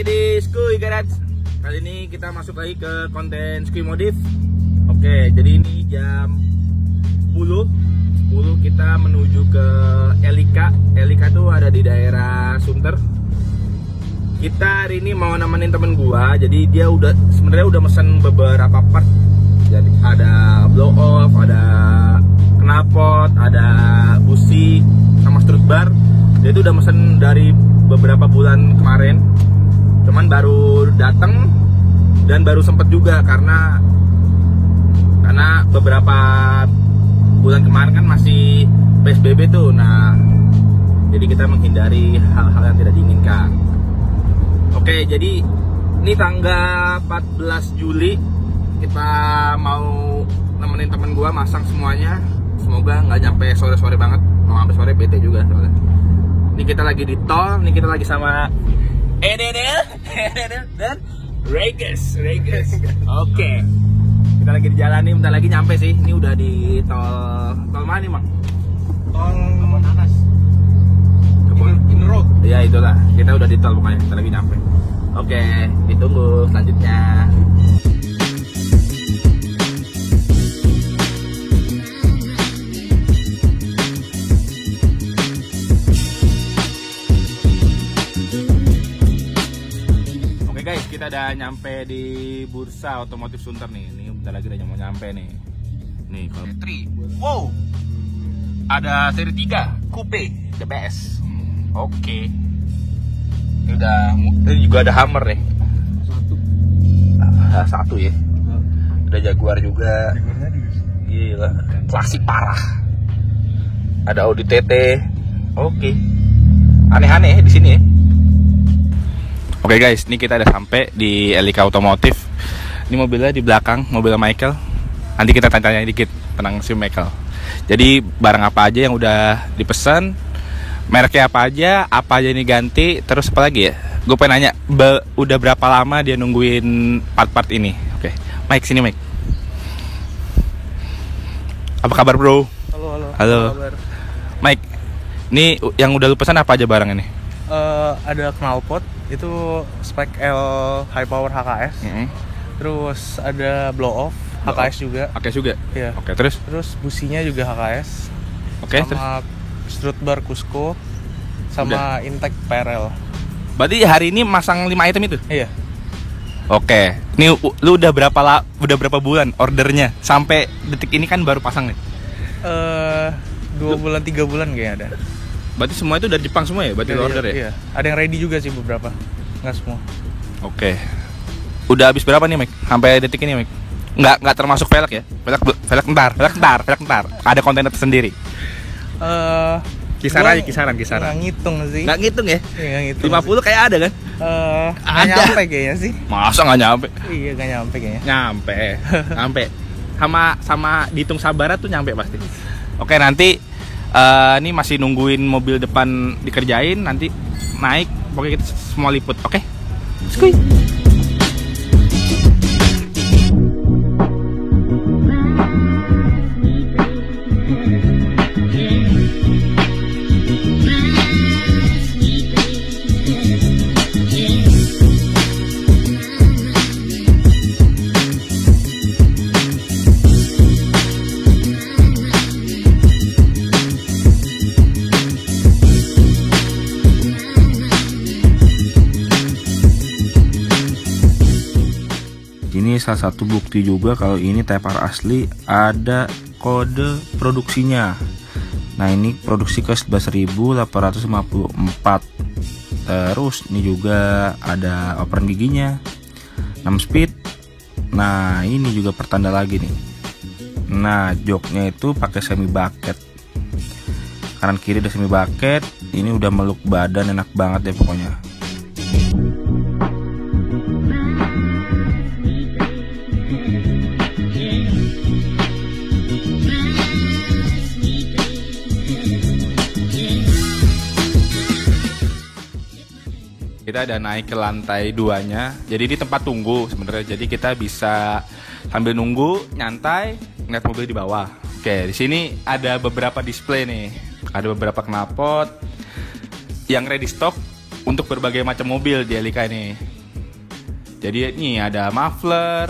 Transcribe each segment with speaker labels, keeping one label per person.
Speaker 1: lagi di Skuy Garage. Kali ini kita masuk lagi ke konten Skuy Modif. Oke, jadi ini jam 10 kita menuju ke Elika. Elika tuh ada di daerah Sunter. Kita hari ini mau nemenin temen gua. Jadi dia sebenarnya udah mesen beberapa part. Jadi ada blow off, ada knalpot, ada busi, sama strut bar. Dia tuh udah mesen dari beberapa bulan kemarin, cuman baru datang dan baru sempet juga karena beberapa bulan kemarin kan masih PSBB tuh. Nah, jadi kita menghindari hal-hal yang tidak diinginkan. Oke, jadi ini tanggal 14 Juli kita mau nemenin temen gua masang semuanya. Semoga nggak nyampe sore-sore banget. Mau sampai sore bete juga soalnya. Ini kita lagi di tol, ini kita lagi sama Edel dan Regis. Oke. Kita lagi di jalan nih, bentar lagi nyampe sih. Ini udah di tol mana nih, Mang?
Speaker 2: Tol Kebon Anas.
Speaker 1: Kebon
Speaker 2: In road.
Speaker 1: Ya itulah, kita udah di tol pokoknya, bentar lagi nyampe. Oke, ditunggu selanjutnya. Kita udah nyampe di Bursa Otomotif Sunter nih. Ini bentar lagi udah mau nyampe nih. Nih, kalau 3. Wow. Ada seri 3, coupe, the best. Oke. Ini juga ada Hammer nih. Satu ya. Ada Jaguar juga. Gila, klasik parah. Ada Audi TT. Oke. Aneh-aneh di sini ya. Oke guys, ini kita udah sampai di Elika Otomotif. Ini mobilnya di belakang, mobil Michael. Nanti kita tanya-tanya dikit tentang si Michael. Jadi barang apa aja yang udah dipesan, mereknya apa aja ini ganti, terus apa lagi ya? Gue pengen nanya, udah berapa lama dia nungguin part-part ini? Oke, Mike sini Mike. Apa kabar bro? Halo.
Speaker 2: Kabar?
Speaker 1: Mike, ini yang udah lu pesan apa aja barang ini?
Speaker 2: Ada knalpot, itu spek L high power HKS. Terus ada blow off HKS juga.
Speaker 1: HKS juga?
Speaker 2: Iya.
Speaker 1: Oke, terus
Speaker 2: businya juga HKS.
Speaker 1: Oke,
Speaker 2: sama strut bar Cusco sama intake PRL.
Speaker 1: Berarti hari ini masang 5 item itu?
Speaker 2: Iya.
Speaker 1: Oke. Ini lu udah berapa bulan ordernya? Sampai detik ini kan baru pasang nih.
Speaker 2: 2 bulan 3 bulan kayaknya ada.
Speaker 1: Berarti semua itu dari Jepang semua ya? Berarti lu order ya?
Speaker 2: Iya. Ada yang ready juga sih beberapa. Enggak semua.
Speaker 1: Oke. Udah habis berapa nih, Mike? Sampai detik ini, Mike? Enggak termasuk velg ya? Velg entar. Ada kontainer tersendiri. Kisaran.
Speaker 2: Nggak ngitung sih.
Speaker 1: Nggak ngitung ya?
Speaker 2: Iya, nggak ngitung.
Speaker 1: 50 kayak ada kan?
Speaker 2: Nggak nyampe kayaknya sih.
Speaker 1: Masa nggak nyampe?
Speaker 2: Iya, nggak nyampe kayaknya.
Speaker 1: Nyampe. Sama dihitung sabarat tuh nyampe pasti. Oke, nanti ini masih nungguin mobil depan dikerjain, nanti naik, pokoknya kita semua liput, oke? Skuy. Ini salah satu bukti juga kalau ini Type R asli, ada kode produksinya. Nah, ini produksi ke 11.854. Terus ini juga ada operan giginya, 6 speed. Nah, ini juga pertanda lagi nih. Nah, joknya itu pakai semi bucket. Kanan kiri ada semi bucket. Ini udah meluk badan, enak banget deh pokoknya. Kita ada naik ke lantai 2-nya. Jadi di tempat tunggu sebenarnya. Jadi kita bisa sambil nunggu, nyantai, ngeliat mobil di bawah. Oke, di sini ada beberapa display nih. Ada beberapa knalpot yang ready stock untuk berbagai macam mobil di Elika ini. Jadi ini ada muffler,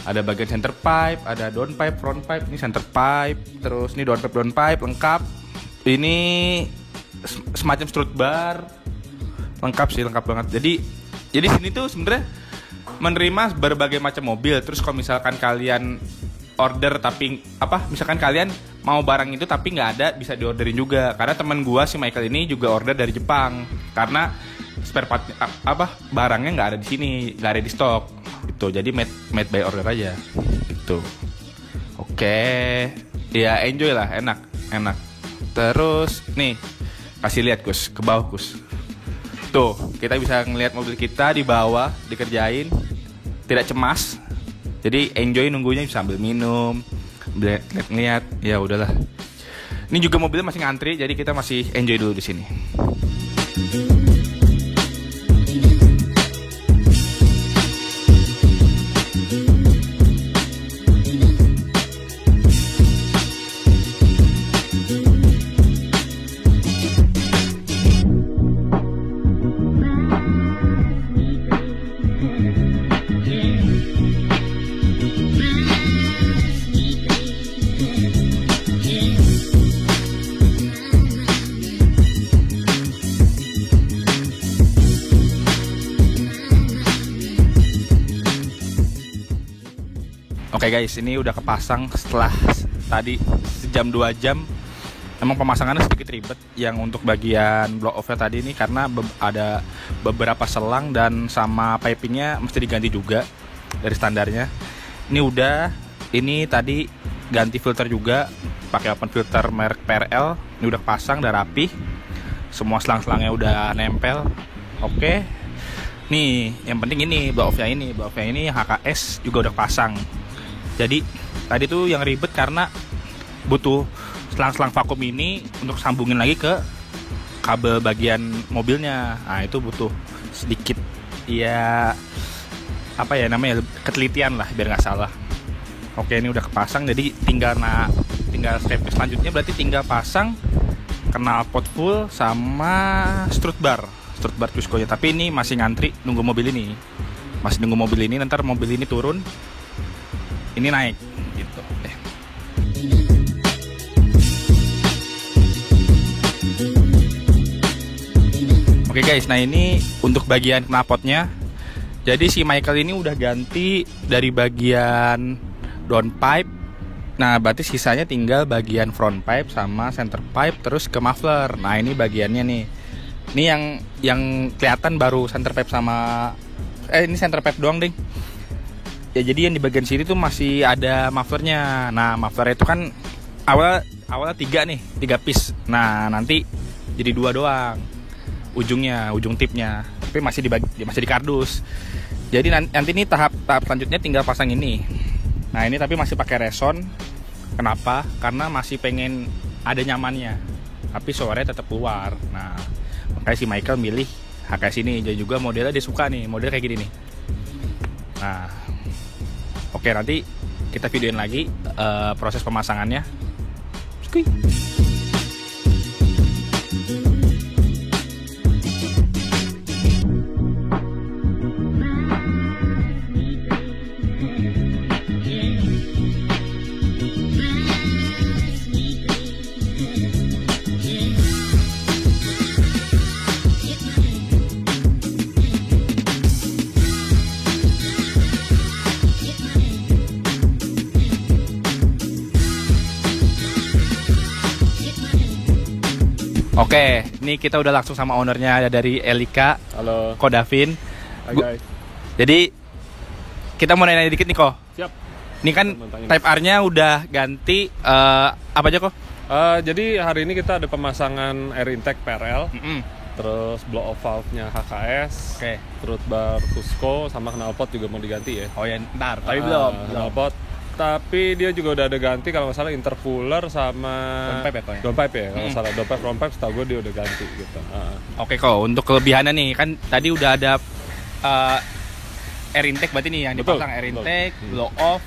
Speaker 1: ada bagian center pipe, ada downpipe, front pipe, ini center pipe, terus ini downpipe lengkap. Ini semacam strut bar, lengkap banget. Jadi sini tuh sebenarnya menerima berbagai macam mobil. Terus kalau misalkan kalian order tapi misalkan kalian mau barang itu tapi nggak ada, bisa diorderin juga. Karena teman gua si Michael ini juga order dari Jepang karena spare part barangnya nggak ada di sini, nggak ada di stok itu. Jadi made by order aja gitu. Oke, ya enjoy lah, enak. Terus nih kasih lihat Gus, ke bawah Gus. Tuh, kita bisa ngelihat mobil kita di bawah dikerjain, tidak cemas. Jadi enjoy nunggunya sambil minum, lihat, ya udahlah. Ini juga mobilnya masih ngantri, jadi kita masih enjoy dulu di sini. Oke guys, ini udah kepasang setelah tadi sejam 2 jam. Emang pemasangannya sedikit ribet yang untuk bagian blow off-nya tadi ini karena ada beberapa selang dan sama pipingnya mesti diganti juga dari standarnya. Ini tadi ganti filter juga pakai open filter merek PRL. Ini udah kepasang, udah rapi. Semua selang-selangnya udah nempel. Oke. Nih, yang penting ini blow off-nya ini HKS juga udah pasang. Jadi tadi tuh yang ribet karena butuh selang-selang vakum ini untuk sambungin lagi ke kabel bagian mobilnya. Nah itu butuh sedikit ketelitian lah biar nggak salah. Oke, ini udah kepasang, jadi tinggal step selanjutnya berarti tinggal pasang knalpot full sama strut bar Cusco-nya. Tapi ini masih ngantri nunggu mobil ini. Nanti mobil ini turun, ini naik gitu. Oke guys, nah ini untuk bagian knalpotnya. Jadi si Michael ini udah ganti dari bagian downpipe. Nah berarti sisanya tinggal bagian front pipe sama center pipe terus ke muffler. Nah ini bagiannya nih. Ini yang kelihatan baru center pipe sama ini center pipe doang ding. Ya jadi yang di bagian sini tuh masih ada mufflernya. Nah muffler itu kan awalnya 3 piece. Nah nanti jadi 2 doang ujung tipnya. Tapi masih di kardus. Jadi nanti ini tahap selanjutnya tinggal pasang ini. Nah ini tapi masih pakai reson. Kenapa? Karena masih pengen ada nyamannya. Tapi suaranya tetap keluar. Nah makanya si Michael milih HKS ini. Jadi juga modelnya dia suka nih, model kayak gini nih. Nah oke, nanti kita videoin lagi proses pemasangannya. Skuy. Oke, ini kita udah langsung sama ownernya dari Elika.
Speaker 3: Halo.
Speaker 1: Ko Davin.
Speaker 3: Hai guys.
Speaker 1: Jadi kita mau nanya dikit nih Ko.
Speaker 3: Siap.
Speaker 1: Ini kan Type R-nya udah ganti apa aja Ko?
Speaker 3: Jadi hari ini kita ada pemasangan air intake PRL. Terus blow off valve-nya HKS.
Speaker 1: Oke.
Speaker 3: Strut bar Cusco sama knalpot juga mau diganti ya.
Speaker 1: Oh ya, ntar. Tapi belum.
Speaker 3: Knalpot. Tapi dia juga udah ada ganti kalau nggak salah intercooler sama downpipe ya. Kalau salah downpipe front pipe setahu gue dia udah ganti gitu.
Speaker 1: Oke Ko, untuk kelebihannya nih kan tadi udah ada air intake berarti nih yang dipasang air intake, blow off.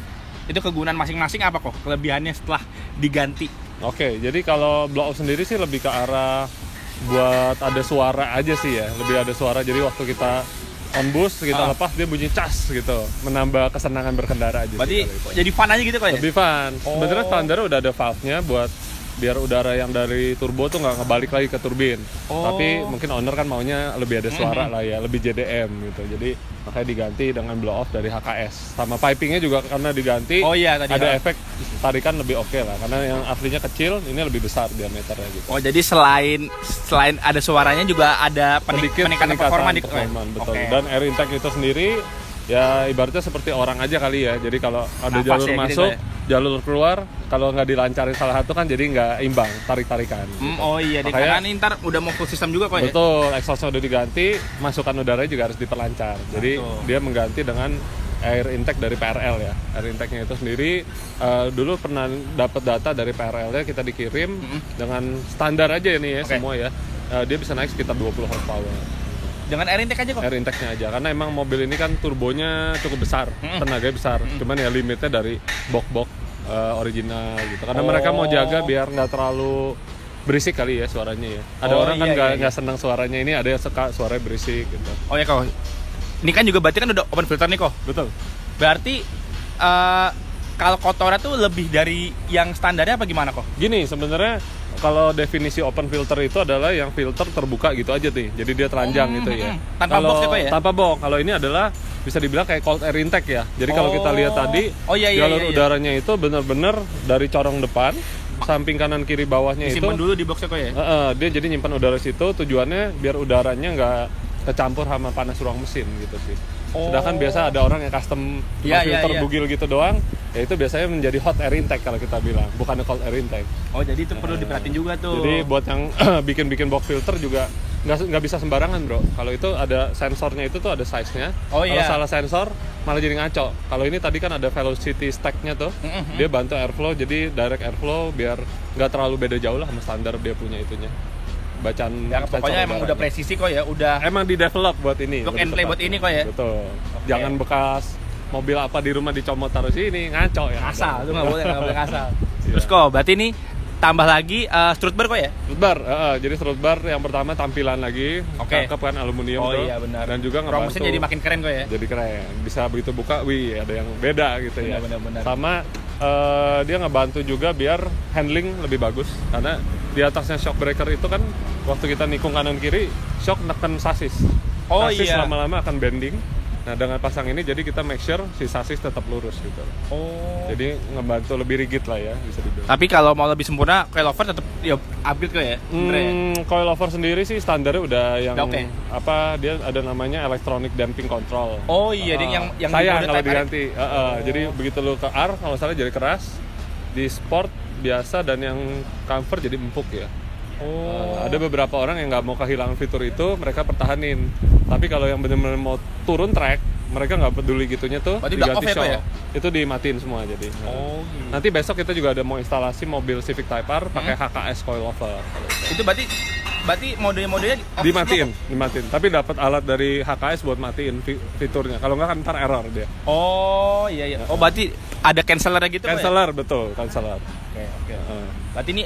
Speaker 1: Itu kegunaan masing-masing apa kok? Kelebihannya setelah diganti.
Speaker 3: Oke, jadi kalau blow off sendiri sih lebih ke arah buat ada suara aja sih ya. Lebih ada suara, jadi waktu kita on boost kita lepas dia bunyi cas gitu, menambah kesenangan berkendara aja.
Speaker 1: Berarti jadi fun aja gitu kok ya?
Speaker 3: Lebih fun. Sebenarnya standar udah ada valve-nya buat biar udara yang dari turbo tuh nggak ngebalik lagi ke turbin. Tapi mungkin owner kan maunya lebih ada suara lah ya, lebih JDM gitu. Jadi makanya diganti dengan blow off dari HKS. Sama pipingnya juga karena diganti, tadi ada efek tarikan lebih oke lah. Karena yang aslinya kecil, ini lebih besar diameternya gitu.
Speaker 1: Oh jadi selain ada suaranya juga ada peningkatan performa di
Speaker 3: betul. Dan air intake itu sendiri ya ibaratnya seperti orang aja kali ya. Jadi kalau ada jalur masuk, jalur keluar, kalau nggak dilancarin salah satu kan jadi nggak imbang, tarik-tarikan.
Speaker 1: Gitu. Karena ini ntar udah mau full system juga kok ya?
Speaker 3: Betul, exhaustnya udah diganti, masukan udaranya juga harus diperlancar. Jadi dia mengganti dengan air intake dari PRL ya. Air intake-nya itu sendiri, dulu pernah dapat data dari PRL-nya, kita dikirim dengan standar aja nih ya semua ya. Dia bisa naik sekitar 20 horsepower.
Speaker 1: Dengan air intake aja kok?
Speaker 3: Air intake-nya aja, karena emang mobil ini kan turbonya cukup besar, tenaganya besar. Cuman ya limitnya dari box-box original gitu. Karena mereka mau jaga biar nggak terlalu berisik kali ya suaranya ya. Ada orang kan nggak senang suaranya ini, ada yang suka suaranya berisik gitu.
Speaker 1: Oh ya kok. Ini kan juga berarti kan udah open filter nih kok?
Speaker 3: Betul.
Speaker 1: Berarti kalau kotoran tuh lebih dari yang standarnya apa gimana kok?
Speaker 3: Gini sebenarnya. Kalau definisi open filter itu adalah yang filter terbuka gitu aja nih. Jadi dia telanjang gitu ya.
Speaker 1: Tanpa box ya?
Speaker 3: Tanpa box. Kalau ini adalah bisa dibilang kayak cold air intake ya. Jadi kalau kita lihat tadi jalur udaranya itu benar-benar dari corong depan, samping kanan kiri bawahnya
Speaker 1: disimpan dulu di boxnya kok ya?
Speaker 3: Dia jadi nyimpan udara situ, tujuannya biar udaranya nggak kecampur sama panas ruang mesin gitu sih. Sedangkan biasa ada orang yang custom filter bugil gitu doang, ya itu biasanya menjadi hot air intake kalau kita bilang, bukan cold air intake.
Speaker 1: Oh jadi itu perlu diperhatiin juga tuh.
Speaker 3: Jadi buat yang bikin box filter juga nggak bisa sembarangan bro. Kalau itu ada sensornya, itu tuh ada size-nya. Kalau salah sensor malah jadi ngaco. Kalau ini tadi kan ada velocity stack-nya tuh, dia bantu airflow, jadi direct airflow biar nggak terlalu beda jauh lah sama standar dia punya itunya. Bacaan
Speaker 1: ya, pokoknya emang udah presisi kok ya, udah
Speaker 3: emang di develop buat ini,
Speaker 1: look and play buat ini kok ya.
Speaker 3: Betul. Jangan bekas mobil apa di rumah dicomot taruh sini, ngaco ya.
Speaker 1: Asal, itu nggak boleh asal. Terus kok berarti ini tambah lagi strut bar kok ya?
Speaker 3: Strut bar, jadi strut bar yang pertama tampilan lagi, cakep kan aluminium tuh.
Speaker 1: Iya benar.
Speaker 3: Dan juga ngebantu.
Speaker 1: Promosnya jadi makin keren kok ya?
Speaker 3: Jadi keren, bisa begitu buka, wih ada yang beda gitu ya.
Speaker 1: Benar.
Speaker 3: Sama dia ngebantu juga biar handling lebih bagus, karena di atasnya shock breaker itu kan waktu kita nikung kanan kiri shock neken sasis. Sasis lama-lama akan bending. Nah dengan pasang ini jadi kita make sure si sasis tetap lurus gitu. Jadi ngebantu lebih rigid lah ya bisa dibilang.
Speaker 1: Tapi kalau mau lebih sempurna, coilover tetap ya upgrade kok ya?
Speaker 3: Coilover sendiri sih standarnya udah yang dia ada namanya electronic damping control.
Speaker 1: Dia yang
Speaker 3: sayang kalau diganti. Jadi begitu lu ke R kalau salah jadi keras, di sport biasa, dan yang comfort jadi empuk ya. Ada beberapa orang yang nggak mau kehilangan fitur itu, mereka pertahanin. Tapi kalau yang benar-benar mau turun track, mereka nggak peduli gitunya tuh, diganti shock. Ya? Itu dimatiin semua jadi. Nanti besok kita juga ada mau instalasi mobil Civic Type R pakai HKS coilover.
Speaker 1: Itu berarti modenya
Speaker 3: dimatiin. Tapi dapat alat dari HKS buat matiin fiturnya. Kalau nggak kan ntar error dia.
Speaker 1: Iya. Berarti ada canceller gitu.
Speaker 3: Canceller ya? Betul, canceller.
Speaker 1: Oke. Berarti ini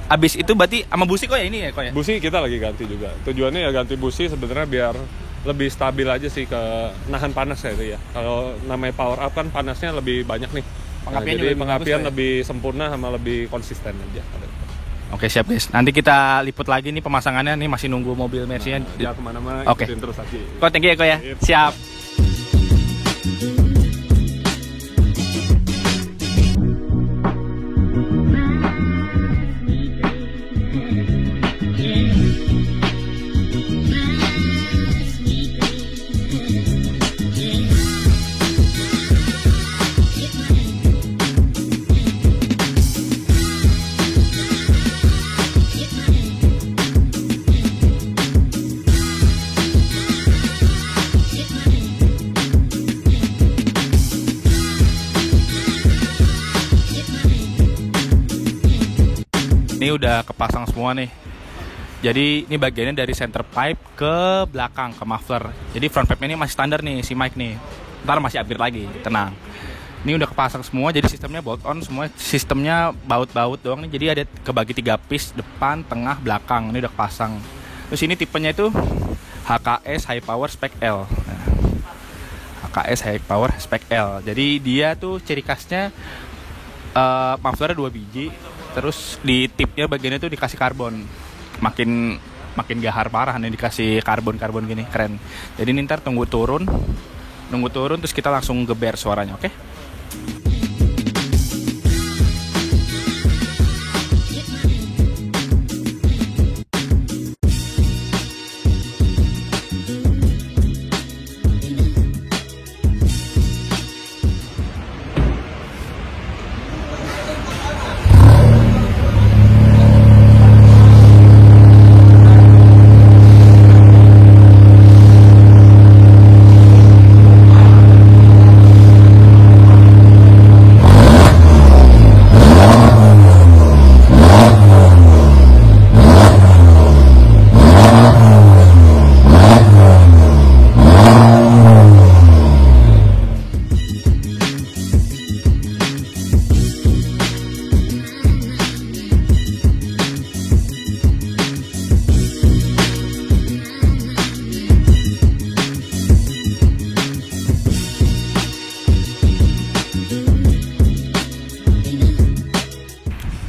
Speaker 1: abis itu berarti sama busi kok ya ini ya kok ya?
Speaker 3: Busi kita lagi ganti juga. Tujuannya ya ganti busi sebenarnya biar lebih stabil aja sih, ke nahan panas ya itu ya. Kalau namanya power up kan panasnya lebih banyak nih. Jadi pengapian lebih sempurna sama lebih konsisten aja.
Speaker 1: Oke siap guys. Nanti kita liput lagi nih pemasangannya nih, masih nunggu mobil Mercy-nya.
Speaker 3: Jangan kemana-mana, ikutin terus aja.
Speaker 1: Kok thank you ya kok ya. Siap. Ini udah kepasang semua nih. Jadi ini bagiannya dari center pipe ke belakang ke muffler. Jadi front pipe ini masih standar nih si mic nih. Ntar masih upgrade lagi, tenang. Ini udah kepasang semua, jadi sistemnya bolt on semua. Sistemnya baut-baut doang nih. Jadi ada kebagi 3 piece, depan, tengah, belakang. Ini udah kepasang. Terus ini tipenya itu HKS High Power Spec L. Nah, HKS High Power Spec L. Jadi dia tuh ciri khasnya muffler 2 biji, terus di tipnya bagiannya tuh dikasih karbon. Makin gahar parah nih dikasih karbon gini, keren. Jadi ini ntar tunggu turun terus kita langsung geber suaranya, oke?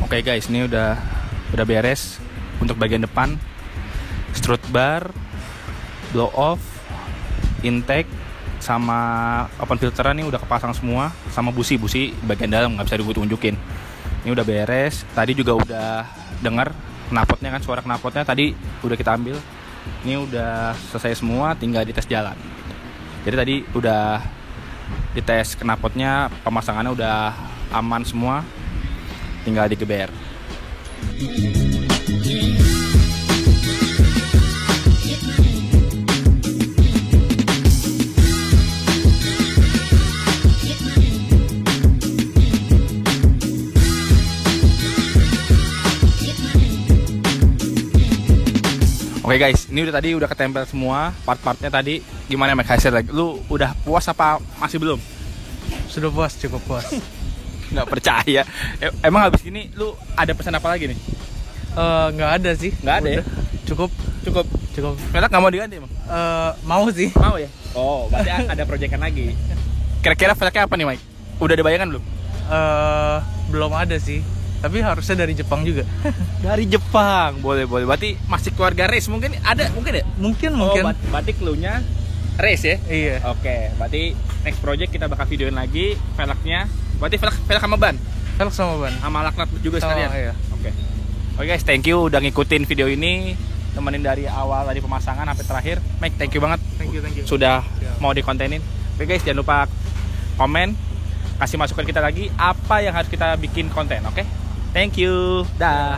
Speaker 1: Oke guys, ini udah beres untuk bagian depan. Strut bar, blow off, intake, sama open filteran ini udah kepasang semua, sama busi bagian dalam nggak bisa ditunjukin. Ini udah beres. Tadi juga udah dengar knalpotnya kan, suara knalpotnya tadi udah kita ambil. Ini udah selesai semua, tinggal dites jalan. Jadi tadi udah dites knalpotnya, pemasangannya udah aman semua, tinggal digeber. Oke guys, ini tadi udah ketempel semua part-partnya tadi. Gimana Mike hasil lagi? Lu udah puas apa masih belum?
Speaker 2: Sudah puas, cukup puas.
Speaker 1: Nggak percaya. Emang habis ini lu ada pesan apa lagi nih?
Speaker 2: Nggak ada sih.
Speaker 1: Nggak ada ya?
Speaker 2: Cukup.
Speaker 1: Velg nggak mau diganti emang?
Speaker 2: Mau sih.
Speaker 1: Mau ya? Oh, berarti ada proyekan lagi. Kira-kira velgnya apa nih Mike? Udah ada bayangan belum?
Speaker 2: Belum ada sih. Tapi harusnya dari Jepang juga.
Speaker 1: Dari Jepang, boleh. Berarti masih keluarga race mungkin ada, mungkin ya?
Speaker 2: Mungkin.
Speaker 1: Oh, berarti cluenya race ya?
Speaker 2: Iya.
Speaker 1: Oke, berarti next project kita bakal videoin lagi velgnya. Berarti velg sama ban?
Speaker 2: Velg sama ban.
Speaker 1: Sama laknat juga sekalian?
Speaker 2: Iya.
Speaker 1: Oke guys, thank you udah ngikutin video ini. Temenin dari awal tadi pemasangan sampai terakhir. Mike, thank you banget.
Speaker 2: Thank you.
Speaker 1: Sudah mau dikontenin. Oke guys, jangan lupa komen, kasih masukan kita lagi apa yang harus kita bikin konten, oke? Thank you. Dah.